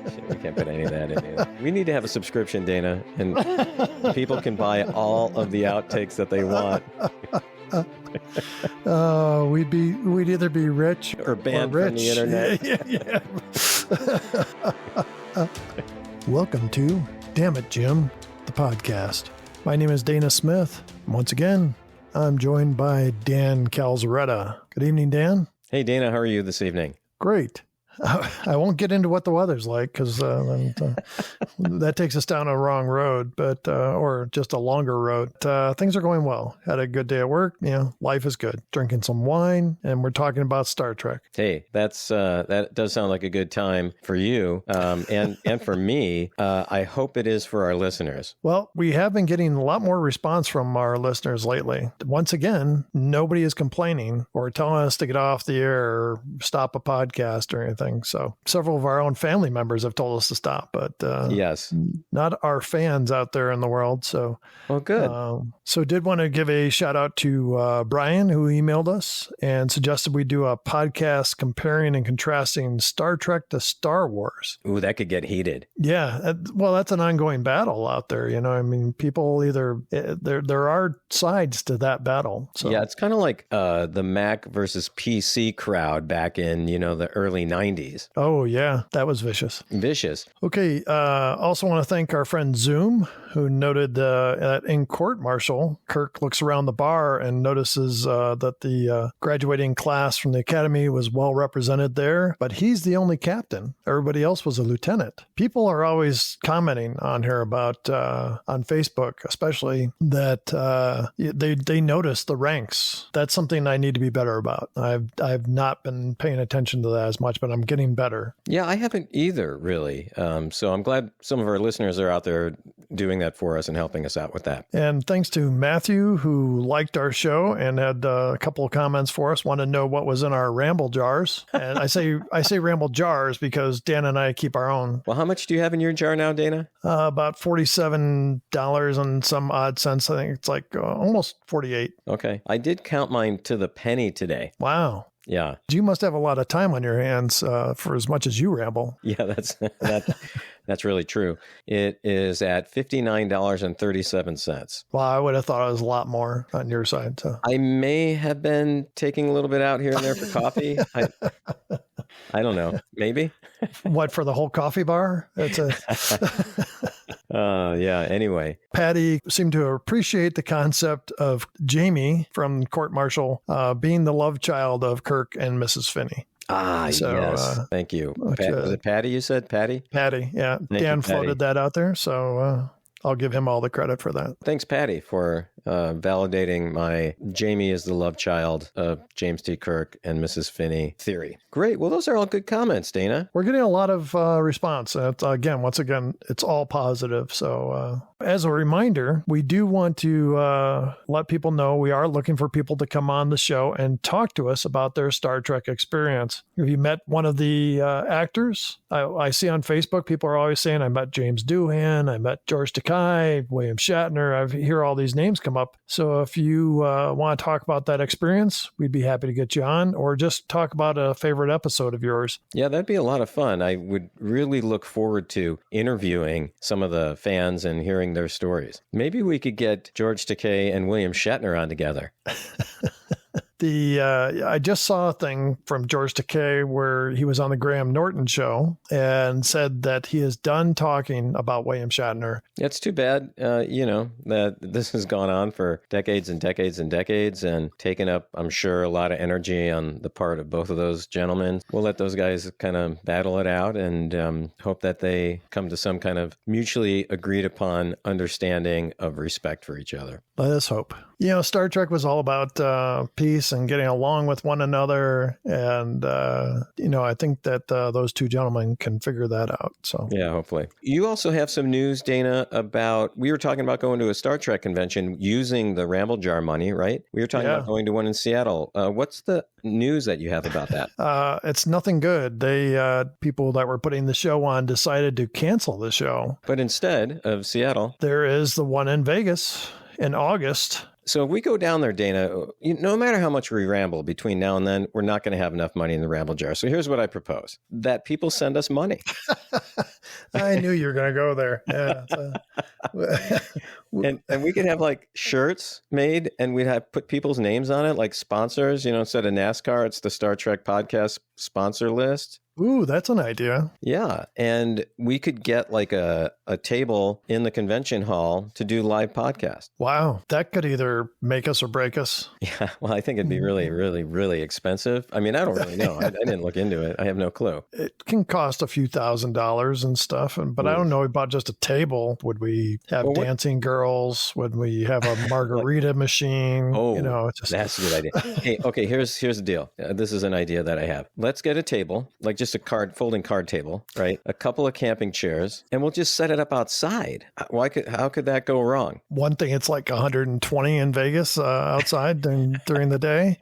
Shit, we can't put any of that in here. We need to have a subscription, Dana, and people can buy all of the outtakes that they want. We'd either be rich or banned from the internet. Yeah. Welcome to Damn It, Jim, the podcast. My name is Dana Smith. Once again, I'm joined by Dan Calzaretta. Good evening, Dan. Hey, Dana, how are you this evening? Great. I won't get into what the weather's like because that takes us down a wrong road, but or just a longer road. Things are going well. Had a good day at work. You know, life is good. Drinking some wine, and we're talking about Star Trek. Hey, that does sound like a good time for you, and for me. I hope it is for our listeners. Well, we have been getting a lot more response from our listeners lately. Once again, nobody is complaining or telling us to get off the air or stop a podcast or anything. So several of our own family members have told us to stop, but yes, not our fans out there in the world. So, well, good. So did want to give a shout out to Brian, who emailed us and suggested we do a podcast comparing and contrasting Star Trek to Star Wars. Ooh, that could get heated. Yeah. Well, that's an ongoing battle out there. You know, I mean, people either there are sides to that battle. So. Yeah, it's kind of like the Mac versus PC crowd back in, the early 90s. Oh, yeah. That was vicious. Vicious. Okay. Also want to thank our friend Zoom, who noted that in court-martial, Kirk looks around the bar and notices that the graduating class from the academy was well represented there, but he's the only captain. Everybody else was a lieutenant. People are always commenting on here about, on Facebook, especially, that they notice the ranks. That's something I need to be better about. I've not been paying attention to that as much, but I'm getting better. Yeah, I haven't either, really. So I'm glad some of our listeners are out there doing that for us and helping us out with that. And thanks to Matthew, who liked our show and had a couple of comments for us, wanted to know what was in our ramble jars. And I say ramble jars because Dan and I keep our own. Well, how much do you have in your jar now, Dana? About $47 and some odd cents. I think it's like almost 48. Okay. I did count mine to the penny today. Wow. Yeah. You must have a lot of time on your hands for as much as you ramble. Yeah, that's really true. It is at $59.37. Well, I would have thought it was a lot more on your side. So. I may have been taking a little bit out here and there for coffee. I don't know. Maybe. What, for the whole coffee bar? Yeah. Anyway. Patty seemed to appreciate the concept of Jamie from Court Martial being the love child of Kirk and Mrs. Finney. So, yes. Thank you. Was it Patty you said? Patty? Patty, yeah. Dan floated that out there, so I'll give him all the credit for that. Thanks, Patty, for validating my Jamie is the love child of James T. Kirk and Mrs. Finney theory. Great. Well, those are all good comments, Dana. We're getting a lot of response. Once again, it's all positive. So as a reminder, we do want to let people know we are looking for people to come on the show and talk to us about their Star Trek experience. If you met one of the actors, I see on Facebook, people are always saying, I met James Doohan, I met George Takei, William Shatner. I hear all these names come up. So if you want to talk about that experience, we'd be happy to get you on, or just talk about a favorite episode of yours. Yeah, that'd be a lot of fun. I would really look forward to interviewing some of the fans and hearing their stories. Maybe we could get George Takei and William Shatner on together. I just saw a thing from George Takei where he was on the Graham Norton show and said that he is done talking about William Shatner. It's too bad, that this has gone on for decades and decades and decades and taken up, I'm sure, a lot of energy on the part of both of those gentlemen. We'll let those guys kind of battle it out and hope that they come to some kind of mutually agreed upon understanding of respect for each other. Let us hope. Star Trek was all about peace and getting along with one another. And, I think that those two gentlemen can figure that out. So yeah, hopefully. You also have some news, Dana, we were talking about going to a Star Trek convention using the Ramble Jar money, right? We were talking about going to one in Seattle. What's the news that you have about that? It's nothing good. People that were putting the show on decided to cancel the show. But instead of Seattle, there is the one in Vegas in August. So if we go down there, Dana, no matter how much we ramble between now and then, we're not going to have enough money in the ramble jar. So here's what I propose: that people send us money. I knew you were going to go there. Yeah. And we could have like shirts made, and we'd have put people's names on it, like sponsors. Instead of NASCAR, it's the Star Trek podcast sponsor list. Ooh, that's an idea. Yeah. And we could get like a table in the convention hall to do live podcast. Wow. That could either make us or break us. Yeah. Well, I think it'd be really, really, really expensive. I mean, I don't really know. I didn't look into it. I have no clue. It can cost a few $1,000s and stuff. But I don't know about just a table. Would we have dancing girls? Would we have a margarita machine? Oh, that's a good idea. Hey, okay, here's the deal. This is an idea that I have. Let's get a table, like just a folding card table, right? A couple of camping chairs, and we'll just set it up outside. How could that go wrong? One thing, it's like 120 in Vegas outside during the day.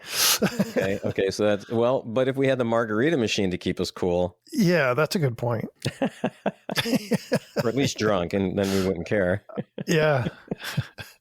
Okay. So that's, but if we had the margarita machine to keep us cool. Yeah, that's a good point. Or at least drunk, and then we wouldn't care. Yeah.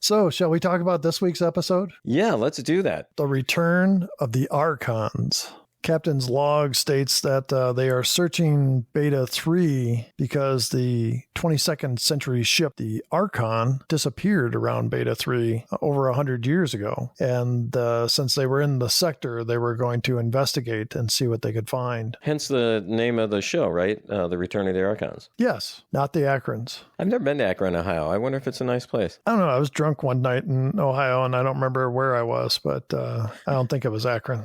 So, shall we talk about this week's episode? Yeah, let's do that. The Return of the Archons. Captain's log states that they are searching Beta 3 because the 22nd century ship, the Archon, disappeared around Beta 3 over 100 years ago. And since they were in the sector, they were going to investigate and see what they could find. Hence the name of the show, right? The Return of the Archons. Yes, not the Archons. I've never been to Akron, Ohio. I wonder if it's a nice place. I don't know. I was drunk one night in Ohio, and I don't remember where I was, but I don't think it was Akron.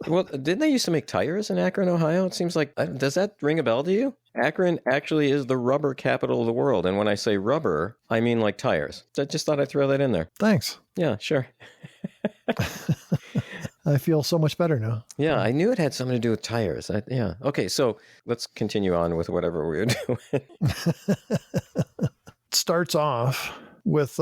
Well, didn't they used to make tires in Akron, Ohio? It seems like, does that ring a bell to you? Akron actually is the rubber capital of the world. And when I say rubber, I mean like tires. I just thought I'd throw that in there. Thanks. Yeah, sure. I feel so much better now. Yeah, I knew it had something to do with tires. Yeah. Okay, so let's continue on with whatever we were doing. It starts off with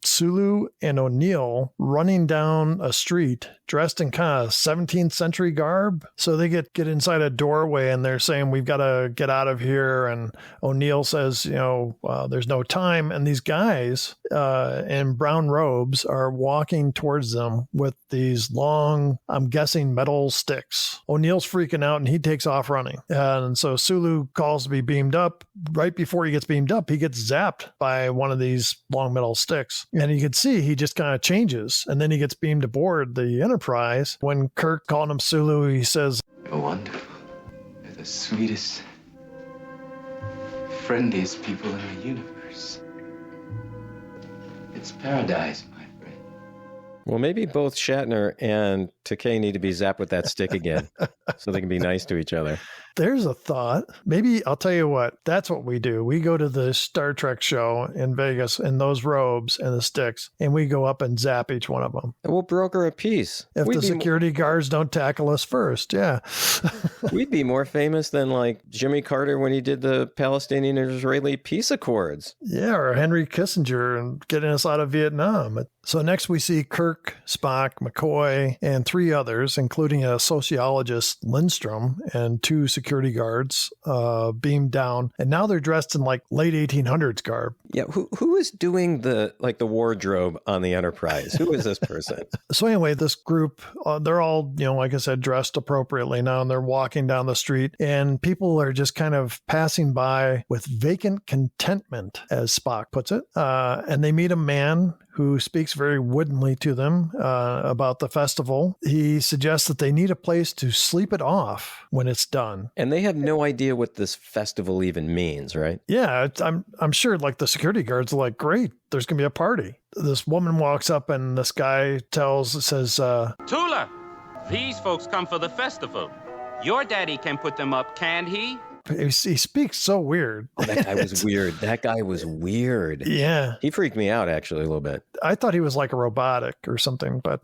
Sulu and O'Neill running down a street dressed in kind of 17th century garb. So they get inside a doorway and they're saying, we've got to get out of here. And O'Neill says, there's no time. And these guys in brown robes are walking towards them with these long, I'm guessing, metal sticks. O'Neill's freaking out and he takes off running. And so Sulu calls to be beamed up. Right before he gets beamed up, he gets zapped by one of these long metal sticks. And you can see he just kind of changes. And then he gets beamed aboard the Enterprise. When Kirk called him Sulu, he says, "You're wonderful. You're the sweetest, friendliest people in the universe. It's paradise, my friend." Well, maybe both Shatner and Takei need to be zapped with that stick again so they can be nice to each other. There's a thought. Maybe, I'll tell you what, that's what we do. We go to the Star Trek show in Vegas in those robes and the sticks, and we go up and zap each one of them. And we'll broker a peace. If the security guards don't tackle us first, yeah. We'd be more famous than like Jimmy Carter when he did the Palestinian-Israeli peace accords. Yeah, or Henry Kissinger and getting us out of Vietnam. So next we see Kirk, Spock, McCoy, and three others, including a sociologist, Lindstrom, and two security guards beamed down. And now they're dressed in like late 1800s garb. Yeah, who is doing the wardrobe on the Enterprise? Who is this person? So anyway, this group, they're all, like I said, dressed appropriately now, and they're walking down the street, and people are just kind of passing by with vacant contentment, as Spock puts it. And they meet a man who speaks very woodenly to them about the festival. He suggests that they need a place to sleep it off when it's done. And they have no idea what this festival even means, right? Yeah, I'm sure like the security guards are like, great, there's going to be a party. This woman walks up and this guy says, Tula, these folks come for the festival. Your daddy can put them up, can't he? He speaks so weird. That guy was weird. Yeah. He freaked me out, actually, a little bit. I thought he was like a robotic or something, but...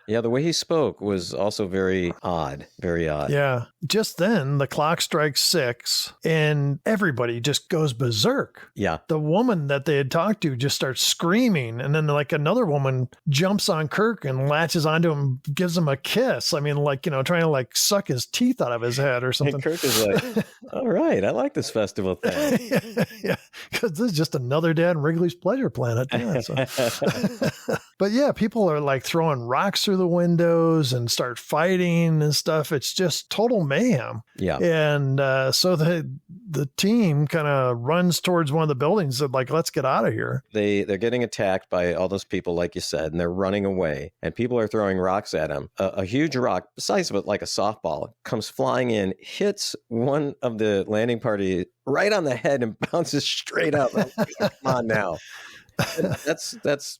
Yeah, the way he spoke was also very odd. Very odd. Yeah. Just then, the clock strikes 6, and everybody just goes berserk. Yeah. The woman that they had talked to just starts screaming, and then like another woman jumps on Kirk and latches onto him, gives him a kiss. I mean, like, trying to like suck his teeth out of his head or something. And Kirk is like, all right, I like this festival thing. Yeah, because this is just another day on Wrigley's Pleasure Planet. Yeah, so. But yeah, people are like throwing rocks through the windows and start fighting and stuff. It's just total mayhem. Yeah. And so the team kind of runs towards one of the buildings and like, let's get out of here. They're getting attacked by all those people, like you said, and they're running away. And people are throwing rocks at them. A huge rock, the size of it like a softball, comes flying in, hits one of the landing party right on the head and bounces straight up. Come on now. That's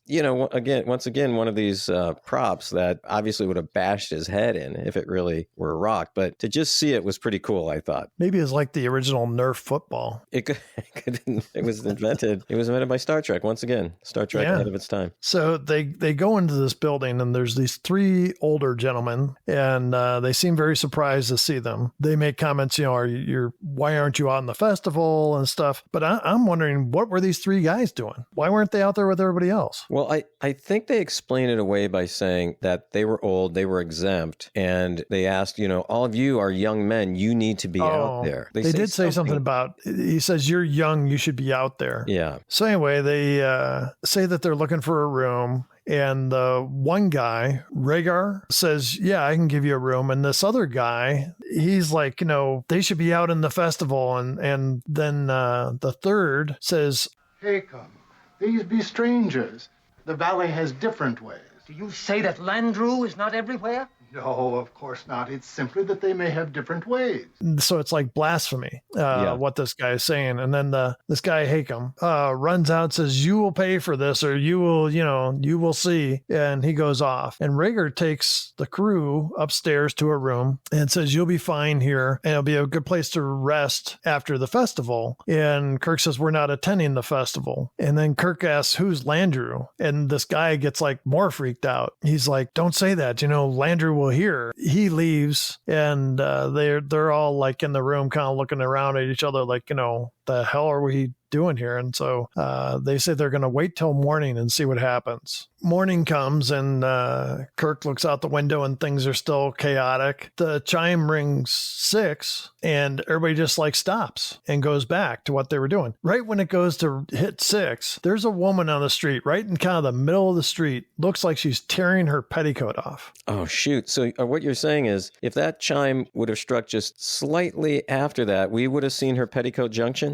once again one of these props that obviously would have bashed his head in if it really were a rock, but to just see it was pretty cool. I thought maybe it's like the original Nerf football. It was invented by Star Trek. Once again, Star Trek ahead of its time. So they go into this building and there's these three older gentlemen and they seem very surprised to see them. They make comments, why aren't you out in the festival and stuff? But I'm wondering, what were these three guys doing? Why weren't they out there with everybody else? Well, I think they explain it away by saying that they were old, they were exempt, and they asked, all of you are young men, you need to be out there. They did say something about, he says, you're young, you should be out there. Yeah. So anyway, they say that they're looking for a room. And the one guy, Rhaegar, says, yeah, I can give you a room. And this other guy, he's like, they should be out in the festival. And then the third says, Hey, come. These be strangers. The valley has different ways. Do you say that Landru is not everywhere? No, of course not. It's simply that they may have different ways. So it's like blasphemy, what this guy is saying. And then this guy, Hakem, runs out and says, you will pay for this or you will see. And he goes off. And Rhaegar takes the crew upstairs to a room and says, you'll be fine here. And it'll be a good place to rest after the festival. And Kirk says, we're not attending the festival. And then Kirk asks, who's Landru? And this guy gets like more freaked out. He's like, don't say that. Landru will hear. He leaves and they're all like in the room kind of looking around at each other like, the hell are we doing here? And so they say they're going to wait till morning and see what happens. Morning comes and Kirk looks out the window and things are still chaotic. The chime rings 6 and everybody just like stops and goes back to what they were doing. Right when it goes to hit 6, there's a woman on the street, right in kind of the middle of the street. Looks like she's tearing her petticoat off. Oh, shoot. So what you're saying is if that chime would have struck just slightly after that, we would have seen her petticoat junction?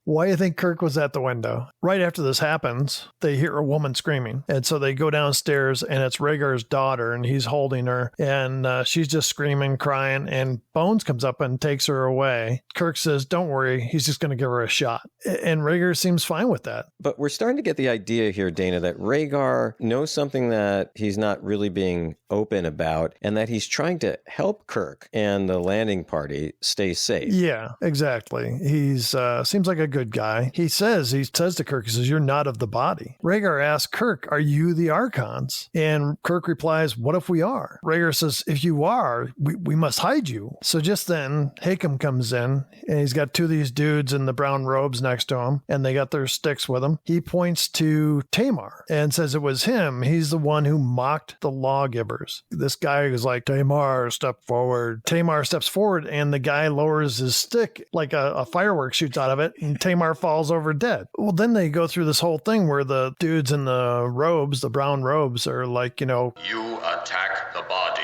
Why do you think Kirk was at the window? Right after this happens, they hear a woman screaming. And so they go downstairs and it's Rhaegar's daughter and he's holding her and she's just screaming, crying, and Bones comes up and takes her away. Kirk says, don't worry, he's just going to give her a shot. And Rhaegar seems fine with that. But we're starting to get the idea here, Dana, that Rhaegar knows something that he's not really being open about and that he's trying to help Kirk and the landing party stay safe. Yeah, exactly. He's seems like a good guy. He says to Kirk, he says, you're not of the body. Rhaegar asks Kirk, are you the Archons? And Kirk replies, what if we are? Rhaegar says, if you are, we must hide you. So just then, Hakem comes in and he's got two of these dudes in the brown robes next to him and they got their sticks with them. He points to Tamar and says it was him. He's the one who mocked the lawgivers. This guy is like, Tamar, step forward. Tamar steps forward and the guy lowers his stick like a firework shoots out of it and Tamar falls over dead. Well, then they go through this whole thing where the dudes in the robes, the brown robes, are like, You attack the body.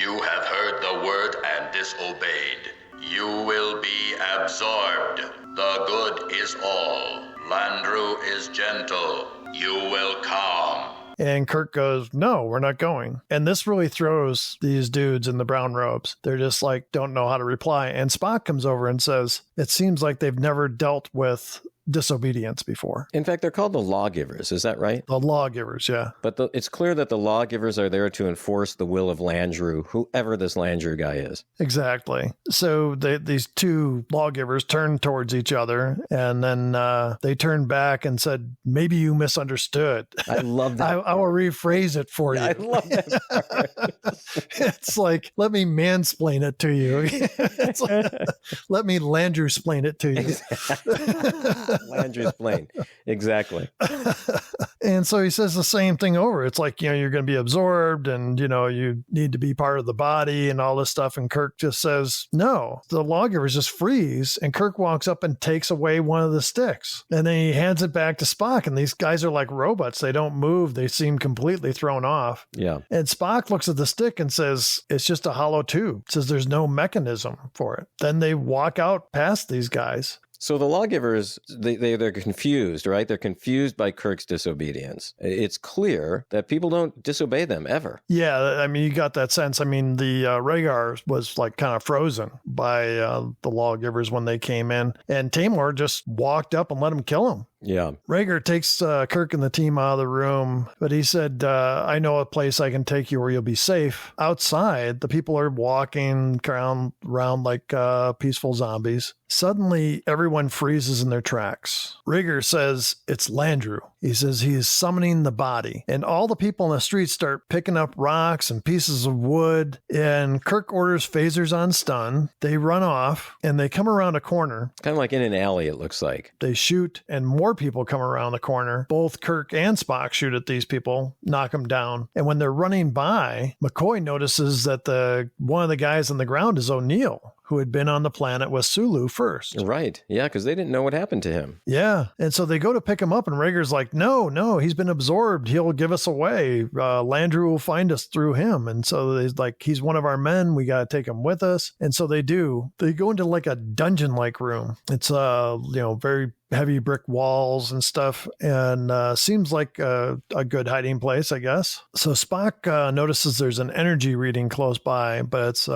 You have heard the word and disobeyed. You will be absorbed. The good is all. Landru is gentle. You will come. And Kirk goes, no, we're not going. And this really throws these dudes in the brown robes. They're just like, don't know how to reply. And Spock comes over and says, it seems like they've never dealt with disobedience before. In fact, they're called the lawgivers. Is that right? The lawgivers, yeah. But it's clear that the lawgivers are there to enforce the will of Landru, whoever this Landru guy is. Exactly. So these two lawgivers turned towards each other, and then they turned back and said, maybe you misunderstood. I love that. I will rephrase it for you. I love that. It's like, let me mansplain it to you. It's like, let me Landru-splain it to you. Landry's plane. Exactly. And so he says the same thing over. It's like, you're going to be absorbed and, you need to be part of the body and all this stuff. And Kirk just says, no, the lawgivers just freeze. And Kirk walks up and takes away one of the sticks. And then he hands it back to Spock. And these guys are like robots. They don't move. They seem completely thrown off. Yeah. And Spock looks at the stick and says, it's just a hollow tube. Says there's no mechanism for it. Then they walk out past these guys. So the lawgivers, they're confused, right? They're confused by Kirk's disobedience. It's clear that people don't disobey them ever. Yeah, I mean, you got that sense. I mean, the Rhaegar was like kind of frozen by the lawgivers when they came in. And Tamor just walked up and let him kill him. Yeah. Rhaegar takes Kirk and the team out of the room, but he said, I know a place I can take you where you'll be safe. Outside, the people are walking around like peaceful zombies. Suddenly, everyone freezes in their tracks. Rhaegar says it's Landru. He says he is summoning the body. And all the people in the street start picking up rocks and pieces of wood. And Kirk orders phasers on stun. They run off and they come around a corner. Kind of like in an alley, it looks like. They shoot and more people come around the corner. Both Kirk and Spock shoot at these people, knock them down. And when they're running by, McCoy notices that one of the guys on the ground is O'Neill, who had been on the planet with Sulu first. Right. Yeah, because they didn't know what happened to him. Yeah. And so they go to pick him up and Rhaegar's like, no, he's been absorbed. He'll give us away. Landru will find us through him. And so they're like, he's one of our men. We got to take him with us. And so they do. They go into like a dungeon-like room. It's, very heavy brick walls and stuff, and seems like a good hiding place, I guess. So Spock notices there's an energy reading close by, but it's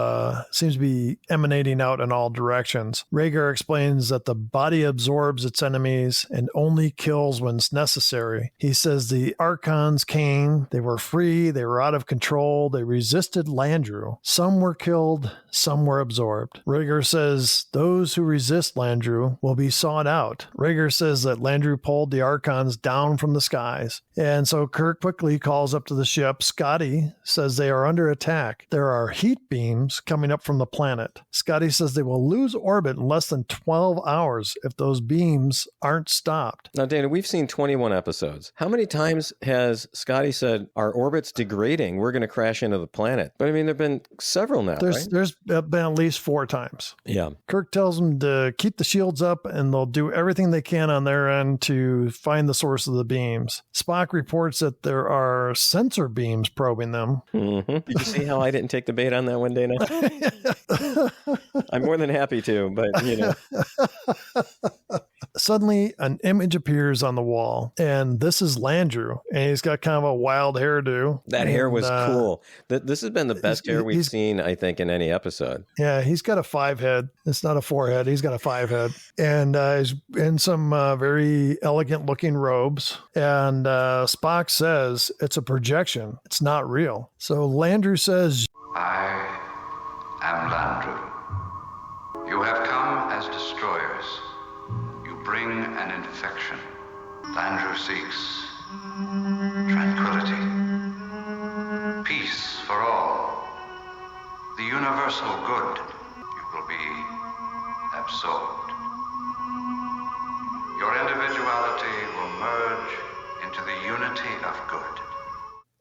seems to be emanating out in all directions. Rhaegar explains that the body absorbs its enemies and only kills when it's necessary. He says the Archons came, they were free, they were out of control, they resisted Landru. Some were killed, some were absorbed. Rhaegar says those who resist Landru will be sought out. Rhaegar says that Landru pulled the Archons down from the skies. And so Kirk quickly calls up to the ship. Scotty says they are under attack. There are heat beams coming up from the planet. Scotty says they will lose orbit in less than 12 hours if those beams aren't stopped. Now, Dana, we've seen 21 episodes. How many times has Scotty said, our orbit's degrading, we're going to crash into the planet? But I mean, there have been several now, right? There's been at least 4 times. Yeah. Kirk tells them to keep the shields up and they'll do everything they can on their end to find the source of the beams. Spock reports that there are sensor beams probing them. Mm-hmm. Did you see how I didn't take the bait on that one, Dana? I'm more than happy to, but Suddenly, an image appears on the wall, and this is Landru, and he's got kind of a wild hairdo. That hair was cool. This has been the best hair we've seen, I think, in any episode. Yeah, he's got a 5 head. It's not a 4 head. He's got a 5 head. And he's in some very elegant-looking robes. And Spock says it's a projection. It's not real. So Landru says, I am Landru. You have come as destroyers. You bring an infection. Landru seeks tranquility, peace for all, the universal good. You will be absorbed. Your individuality will merge into the unity of good.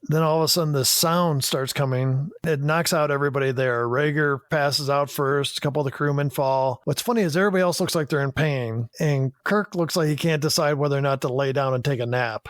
Then all of a sudden this sound starts coming. It knocks out everybody there. Rhaegar passes out first. A couple of the crewmen fall. What's funny is everybody else looks like they're in pain. And Kirk looks like he can't decide whether or not to lay down and take a nap.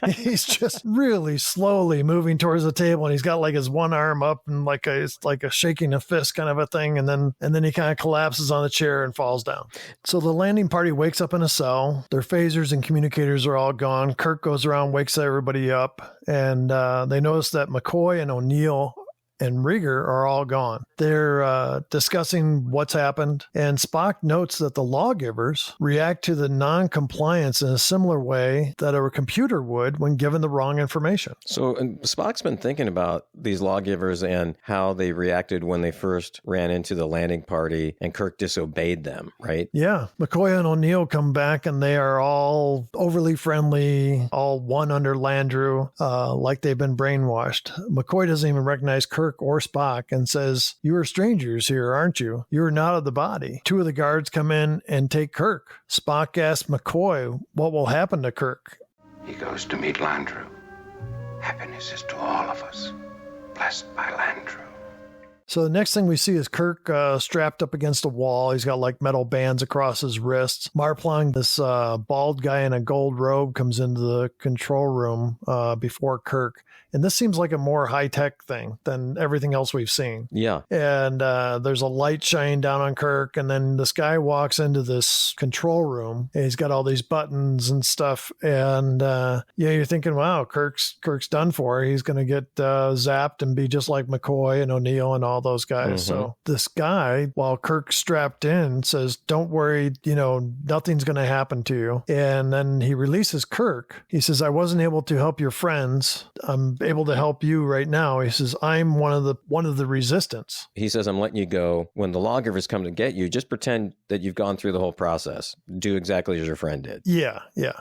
He's just really slowly moving towards the table. And he's got like his one arm up and like a shaking a fist kind of a thing. And then he kind of collapses on the chair and falls down. So the landing party wakes up in a cell. Their phasers and communicators are all gone. Kirk goes around, wakes everybody up. And they notice that McCoy and O'Neill and Rhaegar are all gone. They're discussing what's happened, and Spock notes that the lawgivers react to the non-compliance in a similar way that a computer would when given the wrong information. So Spock's been thinking about these lawgivers and how they reacted when they first ran into the landing party and Kirk disobeyed them, right? Yeah. McCoy and O'Neill come back and they are all overly friendly, all one under Landru, like they've been brainwashed. McCoy doesn't even recognize Kirk Kirk or Spock and says, "You are strangers here, aren't you? You are not of the body." Two of the guards come in and take Kirk. Spock asks McCoy what will happen to Kirk. He goes to meet Landru. Happiness is to all of us, blessed by Landru. So the next thing we see is Kirk strapped up against a wall. He's got like metal bands across his wrists. Marplon, this bald guy in a gold robe, comes into the control room before Kirk. And this seems like a more high-tech thing than everything else we've seen. Yeah. And there's a light shining down on Kirk. And then this guy walks into this control room. And he's got all these buttons and stuff. And you're thinking, wow, Kirk's done for. He's going to get zapped and be just like McCoy and O'Neill and all those guys. Mm-hmm. So this guy, while Kirk's strapped in, says, "Don't worry, nothing's going to happen to you." And then he releases Kirk. He says, "I wasn't able to help your friends. I'm able to help you right now." He says, "I'm one of the resistance." He says, "I'm letting you go. When the lawgivers come to get you, just pretend that you've gone through the whole process. Do exactly as your friend did." Yeah.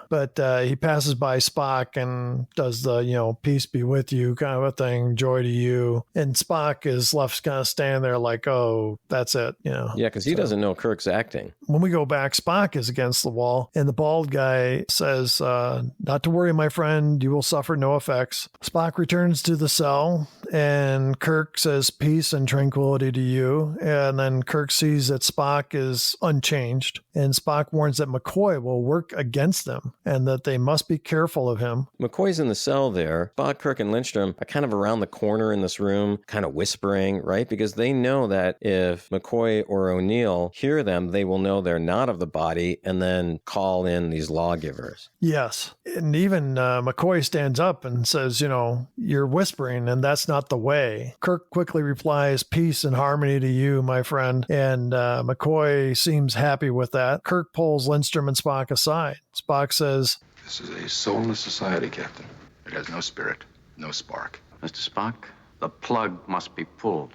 But he passes by Spock and does the, peace be with you kind of a thing, joy to you. And Spock is left kind of standing there like, oh, that's it, Yeah, because he doesn't know Kirk's acting. When we go back, Spock is against the wall, and the bald guy says, "Not to worry, my friend, you will suffer no effects." Spock returns to the cell, and Kirk says, "Peace and tranquility to you." And then Kirk sees that Spock is unchanged, and Spock warns that McCoy will work against them and that they must be careful of him. McCoy's in the cell there. Spock, Kirk, and Lindstrom are kind of around the corner in this room, kind of whispering, right? Because they know that if McCoy or O'Neill hear them, they will know they're not of the body and then call in these lawgivers. Yes. And even McCoy stands up and says, "You're whispering, and that's not the way." Kirk quickly replies, "Peace and harmony to you, my friend." And McCoy seems happy with that. Kirk pulls Lindstrom and Spock aside. Spock says, "This is a soulless society, Captain. It has no spirit, no spark." Mr. Spock, the plug must be pulled.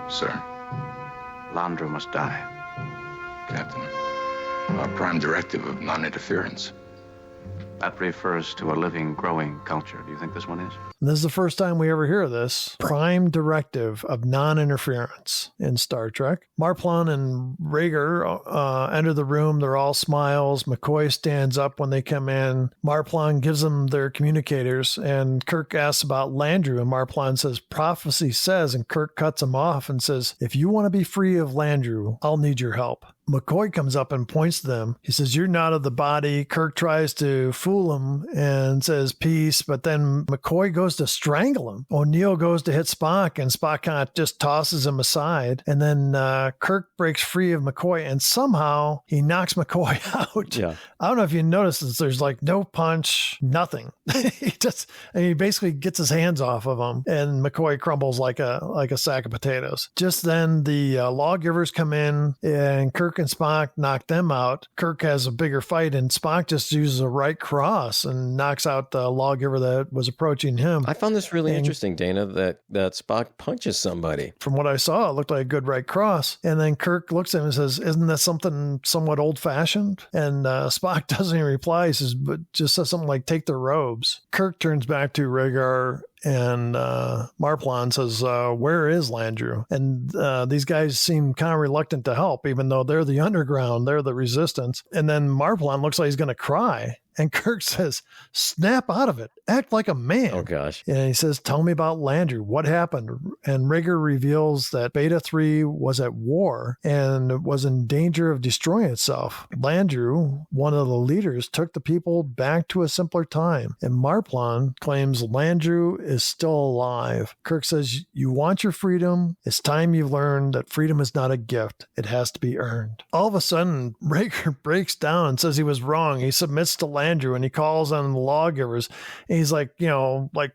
Sir. Landru must die. Captain, our prime directive of non-interference. That refers to a living, growing culture. Do you think this one is? and this is the first time we ever hear this, prime directive of non-interference in Star Trek. Marplon and Rager enter the room. They're all smiles. McCoy stands up when they come in. Marplon gives them their communicators, and Kirk asks about Landru, and Marplon says, prophecy says, and Kirk cuts him off and says, if you want to be free of Landru, I'll need your help. McCoy comes up and points to them. He says, you're not of the body. Kirk tries to fool him and says, peace, but then McCoy goes to strangle him. O'Neill goes to hit Spock, and Spock kind of just tosses him aside. And then Kirk breaks free of McCoy, and somehow he knocks McCoy out. Yeah. I don't know if you noticed this. There's like no punch, nothing. He basically gets his hands off of him, and McCoy crumbles like a sack of potatoes. Just then the lawgivers come in, and Kirk and Spock knock them out. Kirk has a bigger fight, and Spock just uses a right cross and knocks out the lawgiver that was approaching him. I found this really interesting, Dana, that Spock punches somebody. From what I saw, it looked like a good right cross. And then Kirk looks at him and says, isn't that something somewhat old-fashioned? And Spock doesn't even reply. He says, but just says something like, take their robes. Kirk turns back to Rhaegar, and Marplon says, where is Landru? And these guys seem kind of reluctant to help, even though they're the underground, they're the resistance. And then Marplon looks like he's going to cry. And Kirk says, snap out of it. Act like a man. Oh, gosh. And he says, tell me about Landru. What happened? And Rager reveals that Beta 3 was at war and was in danger of destroying itself. Landru, one of the leaders, took the people back to a simpler time. And Marplon claims Landru is still alive. Kirk says, you want your freedom? It's time you learned that freedom is not a gift. It has to be earned. All of a sudden, Rager breaks down and says he was wrong. He submits to Landru, and he calls on the lawgivers, and he's like,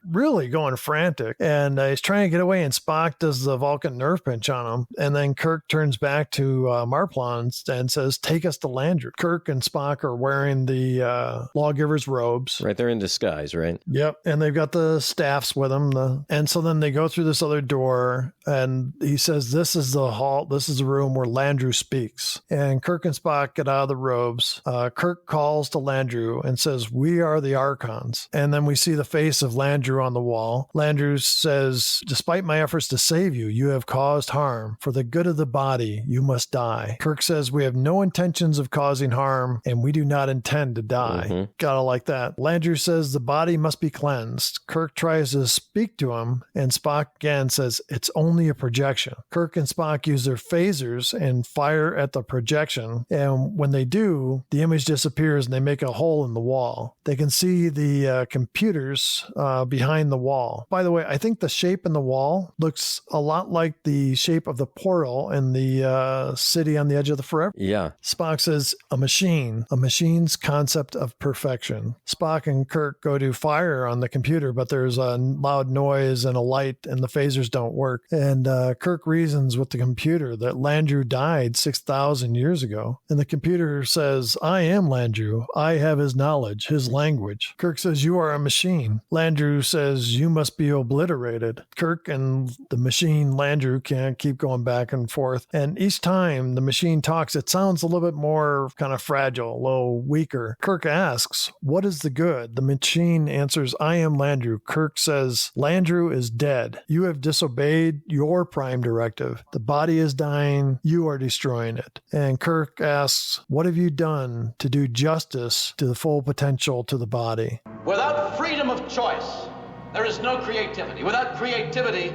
really going frantic, and he's trying to get away, and Spock does the Vulcan nerve pinch on him, and then Kirk turns back to Marplon and says, take us to Landru. Kirk and Spock are wearing the lawgivers' robes. Right, they're in disguise, right? Yep, and they've got the staffs with them, and so then they go through this other door, and he says, this is the hall, this is the room where Landru speaks, and Kirk and Spock get out of the robes. Kirk calls to Landru, Landru and says, "We are the Archons." And then we see the face of Landru on the wall. Landru says, "Despite my efforts to save you, you have caused harm. For the good of the body, you must die." Kirk says, "We have no intentions of causing harm, and we do not intend to die." Mm-hmm. Gotta like that. Landru says the body must be cleansed. Kirk tries to speak to him, and Spock again says it's only a projection. Kirk and Spock use their phasers and fire at the projection, and when they do, the image disappears and they make a hole in the wall. They can see the computers behind the wall. By the way, I think the shape in the wall looks a lot like the shape of the portal in the city on the edge of the Forever. Yeah. Spock says, a machine's concept of perfection. Spock and Kirk go to fire on the computer, but there's a loud noise and a light, and the phasers don't work. And Kirk reasons with the computer that Landru died 6,000 years ago. And the computer says, "I am Landru. I have his knowledge, his language." Kirk says, "You are a machine." Landru says, "You must be obliterated." Kirk and the machine, Landru, can't keep going back and forth. And each time the machine talks, it sounds a little bit more kind of fragile, a little weaker. Kirk asks, "What is the good?" The machine answers, "I am Landru." Kirk says, "Landru is dead. You have disobeyed your prime directive. The body is dying. You are destroying it." And Kirk asks, "What have you done to do justice to the full potential to the body?" Without freedom of choice, there is no creativity. Without creativity,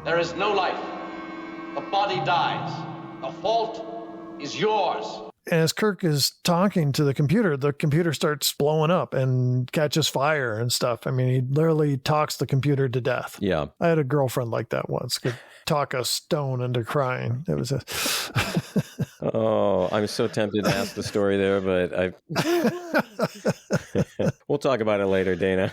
there is no life. The body dies. The fault is yours. And as Kirk is talking to the computer starts blowing up and catches fire and stuff. I mean, he literally talks the computer to death. Yeah. I had a girlfriend like that once. Could talk a stone into crying. It was Oh, I'm so tempted to ask the story there, but we'll talk about it later, Dana.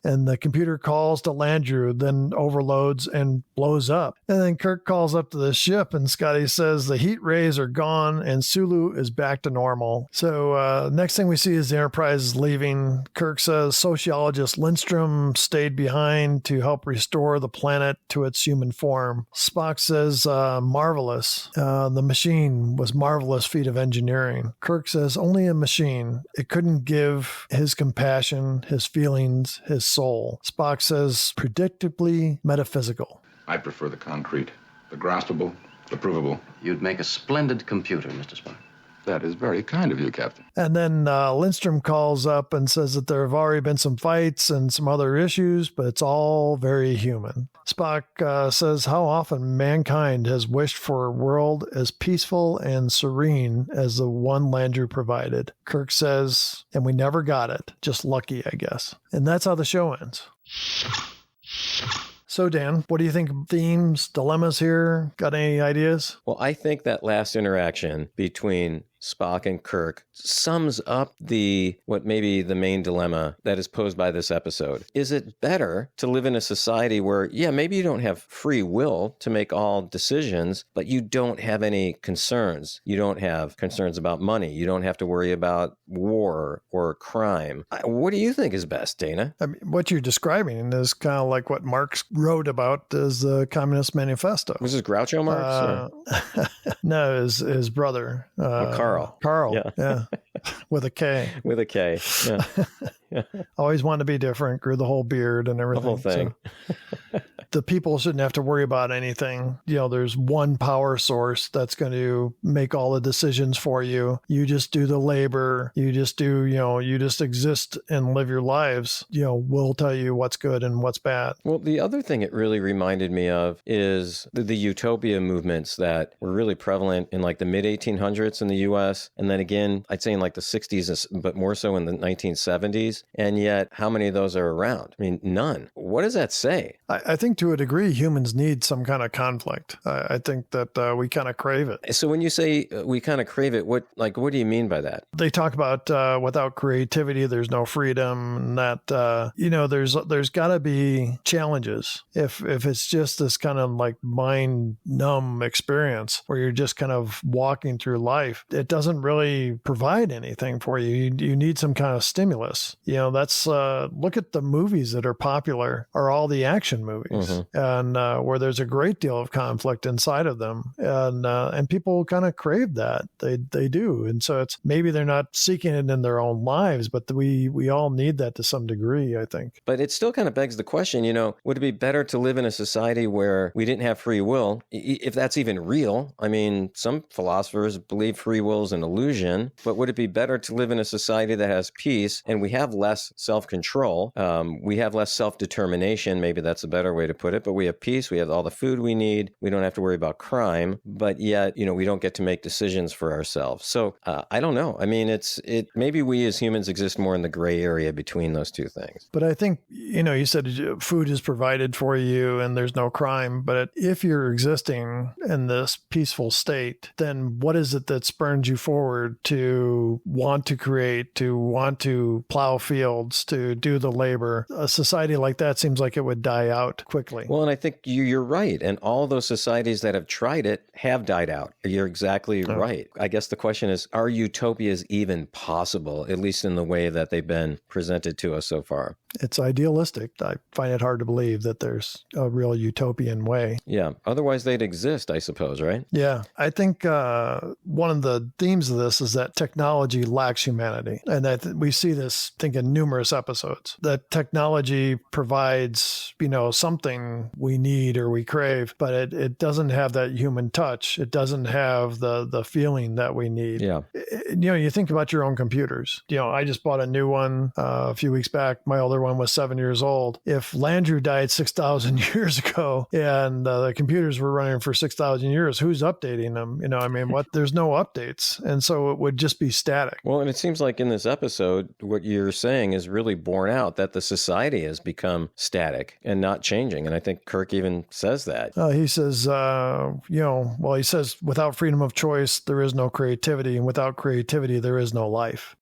And the computer calls to Landru, then overloads and blows up. And then Kirk calls up to the ship, and Scotty says the heat rays are gone and Sulu is back to normal. So next thing we see is the Enterprise is leaving. Kirk says sociologist Lindstrom stayed behind to help restore the planet to its human form. Spock says marvelous. The machine was marvelous feat of engineering. Kirk says only a machine. It couldn't give his compassion, his feelings, his soul. Spock says predictably metaphysical. I prefer the concrete, the graspable, the provable. You'd make a splendid computer, Mr. Spock. That is very kind of you, Captain. And then Lindstrom calls up and says that there have already been some fights and some other issues, but it's all very human. Spock says how often mankind has wished for a world as peaceful and serene as the one Landru provided. Kirk says, and we never got it. Just lucky, I guess. And that's how the show ends. So, Dan, what do you think of themes, dilemmas here? Got any ideas? Well, I think that last interaction between Spock and Kirk sums up what may be the main dilemma that is posed by this episode. Is it better to live in a society where, maybe you don't have free will to make all decisions, but you don't have any concerns? You don't have concerns about money. You don't have to worry about war or crime. What do you think is best, Dana? I mean, what you're describing is kind of like what Marx wrote about as the Communist Manifesto. Was this Groucho Marx? No, his brother. Carl. Yeah. With a K. With a K. Yeah. Always wanted to be different, grew the whole beard and everything. The whole thing. So the people shouldn't have to worry about anything. There's one power source that's going to make all the decisions for you. You just do the labor. You just do, you just exist and live your lives. We'll tell you what's good and what's bad. Well, the other thing it really reminded me of is the utopia movements that were really prevalent in like the mid 1800s in the US. And then again, I'd say in like the 60s, but more so in the 1970s. And yet, how many of those are around? I mean, none. What does that say? I think to a degree, humans need some kind of conflict. I think that we kind of crave it. So when you say we kind of crave it, what do you mean by that? They talk about without creativity, there's no freedom, and that, there's got to be challenges. If it's just this kind of like mind numb experience where you're just kind of walking through life, it doesn't really provide provide anything for you. You need some kind of stimulus. That's look at the movies that are popular are all the action movies, and where there's a great deal of conflict inside of them, and people kind of crave that. They do, and so it's maybe they're not seeking it in their own lives, but we all need that to some degree, I think. But it still kind of begs the question, would it be better to live in a society where we didn't have free will, if that's even real? I mean, some philosophers believe free will is an illusion, but would it be better to live in a society that has peace and we have less self-control? We have less self-determination. Maybe that's a better way to put it, but we have peace. We have all the food we need. We don't have to worry about crime, but yet, we don't get to make decisions for ourselves. So I don't know. I mean, maybe we as humans exist more in the gray area between those two things. But I think, you said food is provided for you and there's no crime, but if you're existing in this peaceful state, then what is it that spurns you forward to want to create, to want to plow fields, to do the labor? A society like that seems like it would die out quickly. Well, and I think you're right. And all those societies that have tried it have died out. You're exactly right. I guess the question is, are utopias even possible, at least in the way that they've been presented to us so far? It's idealistic. I find it hard to believe that there's a real utopian way. Yeah. Otherwise, they'd exist, I suppose, right? Yeah. I think one of the themes of this is that technology lacks humanity. And that we see this, I think, in numerous episodes. That technology provides, something we need or we crave, but it doesn't have that human touch. It doesn't have the feeling that we need. Yeah. You think about your own computers. I just bought a new one a few weeks back. My older one was 7 years old. If Landru died 6,000 years ago and the computers were running for 6,000 years, who's updating them? There's no updates. And so it would just be static. Well, and it seems like in this episode, what you're saying is really borne out, that the society has become static and not changing. And I think Kirk even says that. He says, he says, without freedom of choice, there is no creativity. And without creativity, there is no life.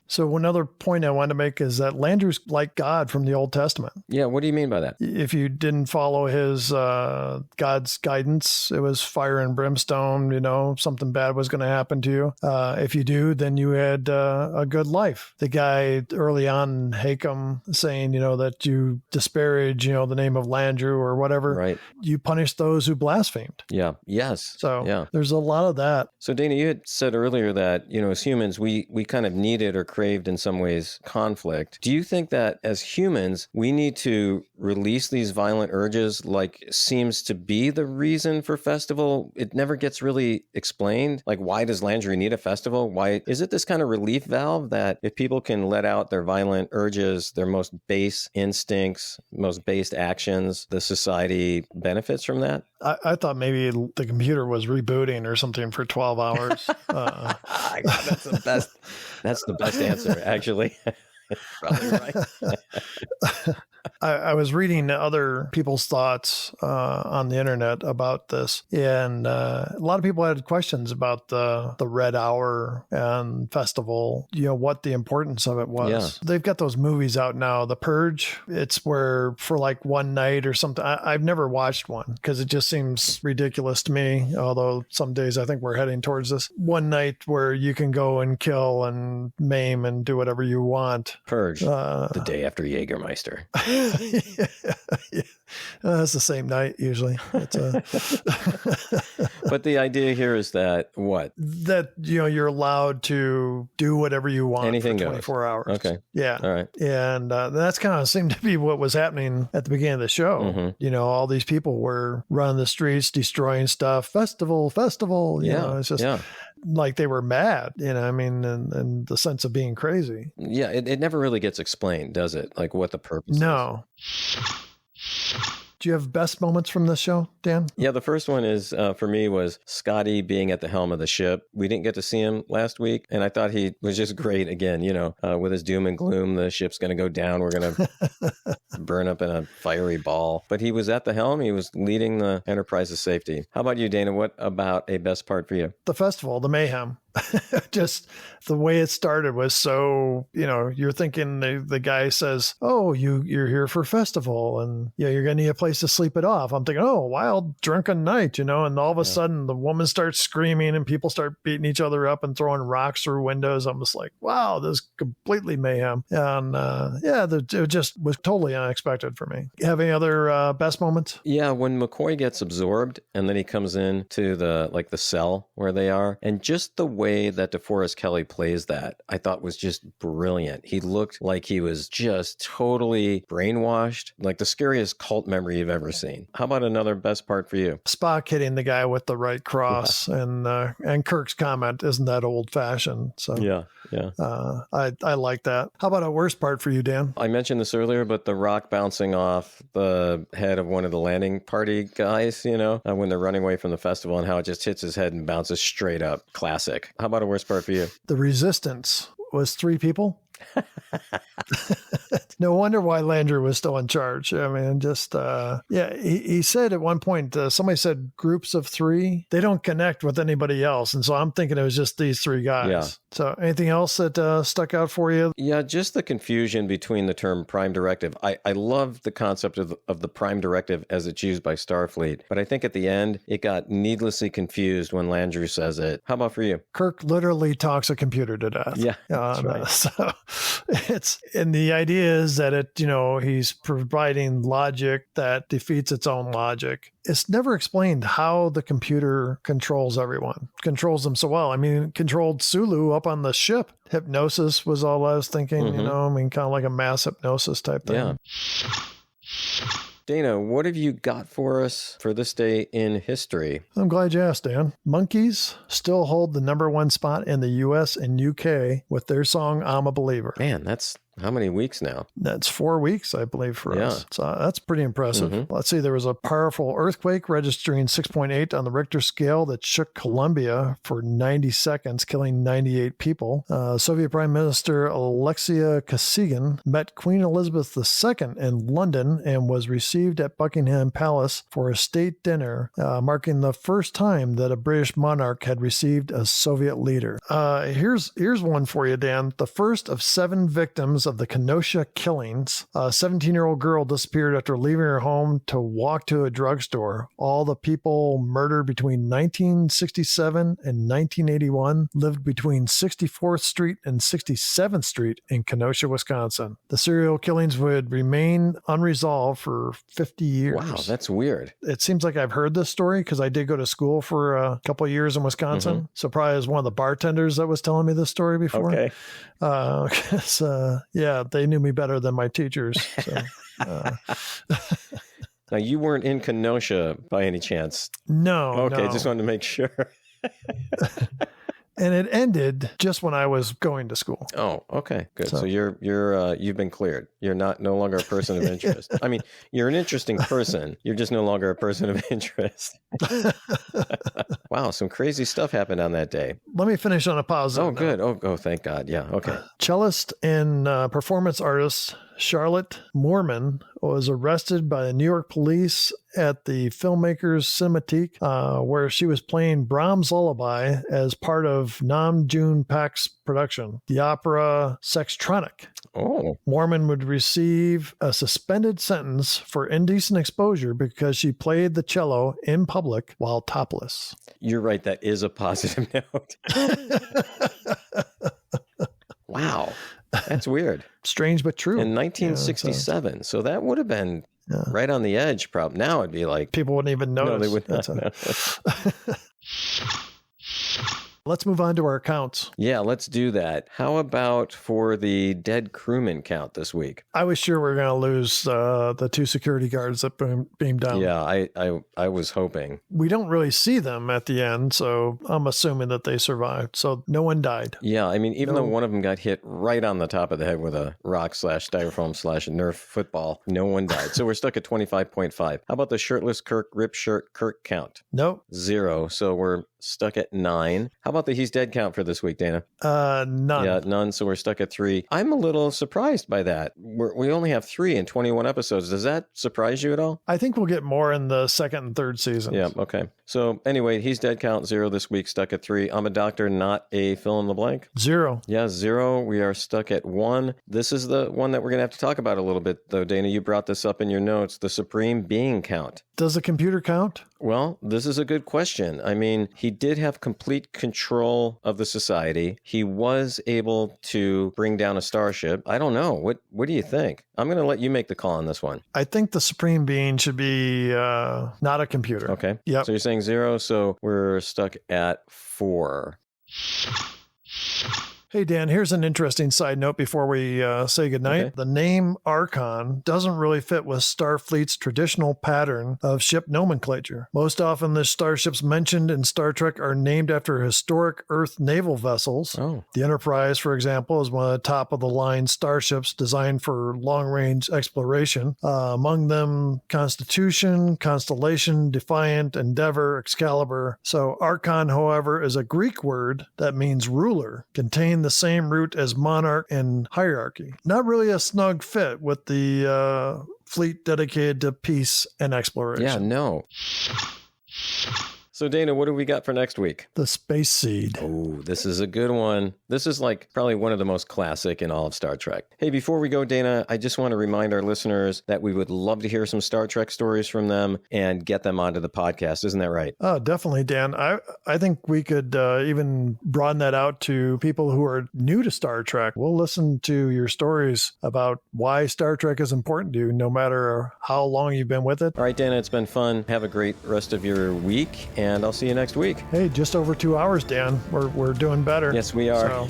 So another point I want to make is that Landru's like God from the Old Testament. Yeah, what do you mean by that? If you didn't follow his God's guidance, it was fire and brimstone, something bad was going to happen to you. If you do, then you had a good life. The guy early on, Hakem, saying, that you disparage, the name of Landru or whatever. Right. You punish those who blasphemed. Yeah. Yes. So there's a lot of that. So Dana, you had said earlier that, as humans, we kind of needed or craved in some ways conflict. Do you think that as humans, we need to release these violent urges, like seems to be the reason for festival? It never gets really explained. Like, why does Landry need a festival? Why is it this kind of relief valve that if people can let out their violent urges, their most base instincts, most base actions, the society benefits from that? I thought maybe the computer was rebooting or something for 12 hours. That's the best. That's the best answer, actually. Probably right. I was reading other people's thoughts on the internet about this, and a lot of people had questions about the Red Hour and festival, what the importance of it was. Yeah. They've got those movies out now, The Purge. It's where for like one night or something, I've never watched one because it just seems ridiculous to me, although some days I think we're heading towards this. One night where you can go and kill and maim and do whatever you want. Purge, the day after Jägermeister. Yeah. It's the same night usually. It's But the idea here is that what? That you're allowed to do whatever you want. Anything for 24 goes. hours. Okay. Yeah. All right. And that's kind of seemed to be what was happening at the beginning of the show. Mm-hmm. All these people were running the streets, destroying stuff. Festival. It's just like they were mad. And the sense of being crazy. Yeah. It never really gets explained, does it? Like what the purpose is. No. Do you have best moments from this show, Dan? Yeah, the first one is, for me, was Scotty being at the helm of the ship. We didn't get to see him last week, and I thought he was just great again, with his doom and gloom. The ship's going to go down. We're going to burn up in a fiery ball. But he was at the helm. He was leading the Enterprise's safety. How about you, Dana? What about a best part for you? The festival, the mayhem. Just the way it started was so, you're thinking the guy says, oh, you're here for festival and you're going to need a place to sleep it off. I'm thinking, oh, wild drunken night, and all of a sudden the woman starts screaming and people start beating each other up and throwing rocks through windows. I'm just like, wow, this is completely mayhem. And it just was totally unexpected for me. Have any other best moments? Yeah, when McCoy gets absorbed and then he comes into the cell where they are, and just the way that DeForest Kelley plays that, I thought was just brilliant. He looked like he was just totally brainwashed, like the scariest cult member you've ever seen. How about another best part for you? Spock hitting the guy with the right cross, and Kirk's comment, isn't that old fashioned? So yeah. I like that. How about a worst part for you, Dan? I mentioned this earlier, but the rock bouncing off the head of one of the landing party guys, when they're running away from the festival, and how it just hits his head and bounces straight up. Classic. How about a worst part for you? The Resistance was 3 people. No wonder why Landry was still in charge. I mean, just, he said at one point, somebody said groups of 3, they don't connect with anybody else. And so I'm thinking it was just these 3 guys. Yeah. So anything else that stuck out for you? Yeah, just the confusion between the term prime directive. I love the concept of the prime directive as it's used by Starfleet, but I think at the end, it got needlessly confused when Landry says it. How about for you? Kirk literally talks a computer to death. Yeah, that's right. So and the idea is that he's providing logic that defeats its own logic. It's never explained how the computer controls everyone, controls them so well. I mean, it controlled Sulu up on the ship. Hypnosis was all I was thinking, kind of like a mass hypnosis type thing. Yeah. Dana, what have you got for us for this day in history? I'm glad you asked, Dan. Monkeys still hold the #1 spot in the US and UK with their song I'm a Believer. Man, that's how many weeks now? That's 4 weeks, I believe, for us. So that's pretty impressive. Let's see, there was a powerful earthquake registering 6.8 on the Richter scale that shook Colombia for 90 seconds, killing 98 people. Soviet Prime Minister Alexei Kosygin met Queen Elizabeth II in London and was received at Buckingham Palace for a state dinner, marking the first time that a British monarch had received a Soviet leader. Here's one for you, Dan. The first of 7 victims of the Kenosha killings. A 17-year-old girl disappeared after leaving her home to walk to a drugstore. All the people murdered between 1967 and 1981 lived between 64th Street and 67th Street in Kenosha, Wisconsin. The serial killings would remain unresolved for 50 years. Wow, that's weird. It seems like I've heard this story because I did go to school for a couple of years in Wisconsin. So probably as one of the bartenders that was telling me this story before. Okay. Yeah, they knew me better than my teachers. So, Now, you weren't in Kenosha by any chance? No. Okay, no. just wanted to make sure. And it ended just when I was going to school. Oh, okay, good. So you've been cleared. You're no longer a person of interest. I mean, you're an interesting person. You're just no longer a person of interest. Wow, some crazy stuff happened on that day. Let me finish on a positive. Oh, good. Oh, thank God. Yeah. Okay. Cellist and performance artist Charlotte Moorman was arrested by the New York police at the filmmaker's Cinematheque, where she was playing Brahms' Lullaby as part of Nam June Pak's production, the opera Sextronic. Oh. Moorman would receive a suspended sentence for indecent exposure because she played the cello in public while topless. You're right. That is a positive note. Wow. That's weird. Strange but true. In 1967. So that would have been right on the edge, probably. Now it'd be like... People wouldn't even notice. No, they would not know. Let's move on to our counts. Yeah, let's do that. How about for the dead crewman count this week? I was sure we were going to lose the 2 security guards that beamed down. Yeah, I was hoping. We don't really see them at the end, so I'm assuming that they survived. So no one died. Yeah, I mean, even though one of them got hit right on the top of the head with a rock/styrofoam/Nerf football, no one died. So we're stuck at 25.5. How about the shirtless Kirk, rip shirt Kirk count? Nope. 0. So we're stuck at 9. How about about the He's Dead count for this week, Dana? None. Yeah, none. So we're stuck at 3. I'm a little surprised by that. We only have 3 in 21 episodes. Does that surprise you at all? I think we'll get more in the second and third seasons. Yeah, okay. So anyway, He's Dead count 0 this week, stuck at 3. I'm a Doctor, not a fill in the blank. 0. Yeah, 0. We are stuck at 1. This is the one that we're going to have to talk about a little bit, though, Dana. You brought this up in your notes, the Supreme Being count. Does the computer count? Well, this is a good question. I mean, he did have complete control of the society. He was able to bring down a starship. I don't know. What do you think? I'm going to let you make the call on this one. I think the Supreme Being should be not a computer. Okay. Yep. So you're saying 0, so we're stuck at 4. Hey, Dan, here's an interesting side note before we say goodnight. Okay. The name Archon doesn't really fit with Starfleet's traditional pattern of ship nomenclature. Most often, the starships mentioned in Star Trek are named after historic Earth naval vessels. Oh. The Enterprise, for example, is one of the top-of-the-line starships designed for long-range exploration. Among them, Constitution, Constellation, Defiant, Endeavor, Excalibur. So Archon, however, is a Greek word that means ruler, contained the same root as monarch and hierarchy. Not really a snug fit with the fleet dedicated to peace and exploration. Yeah, no. So, Dana, what do we got for next week? The Space Seed. Oh, this is a good one. This is like probably one of the most classic in all of Star Trek. Hey, before we go, Dana, I just want to remind our listeners that we would love to hear some Star Trek stories from them and get them onto the podcast. Isn't that right? Oh, definitely, Dan. I think we could even broaden that out to people who are new to Star Trek. We'll listen to your stories about why Star Trek is important to you, no matter how long you've been with it. All right, Dana, it's been fun. Have a great rest of your week, and I'll see you next week. Hey, just over 2 hours, Dan. We're doing better. Yes, we are. So,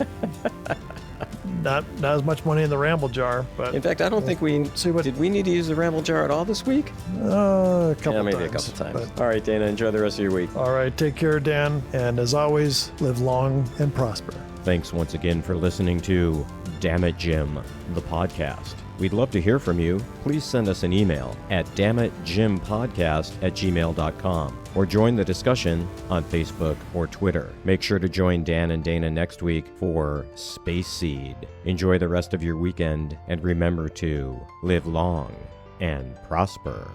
not as much money in the ramble jar, but in fact, I don't think did we need to use the ramble jar at all this week? A couple times. Maybe a couple times. But, all right, Dana, enjoy the rest of your week. All right, take care, Dan, and as always, live long and prosper. Thanks once again for listening to Damn It Jim, the podcast. We'd love to hear from you. Please send us an email at dammitjimpodcast@gmail.com or join the discussion on Facebook or Twitter. Make sure to join Dan and Dana next week for Space Seed. Enjoy the rest of your weekend and remember to live long and prosper.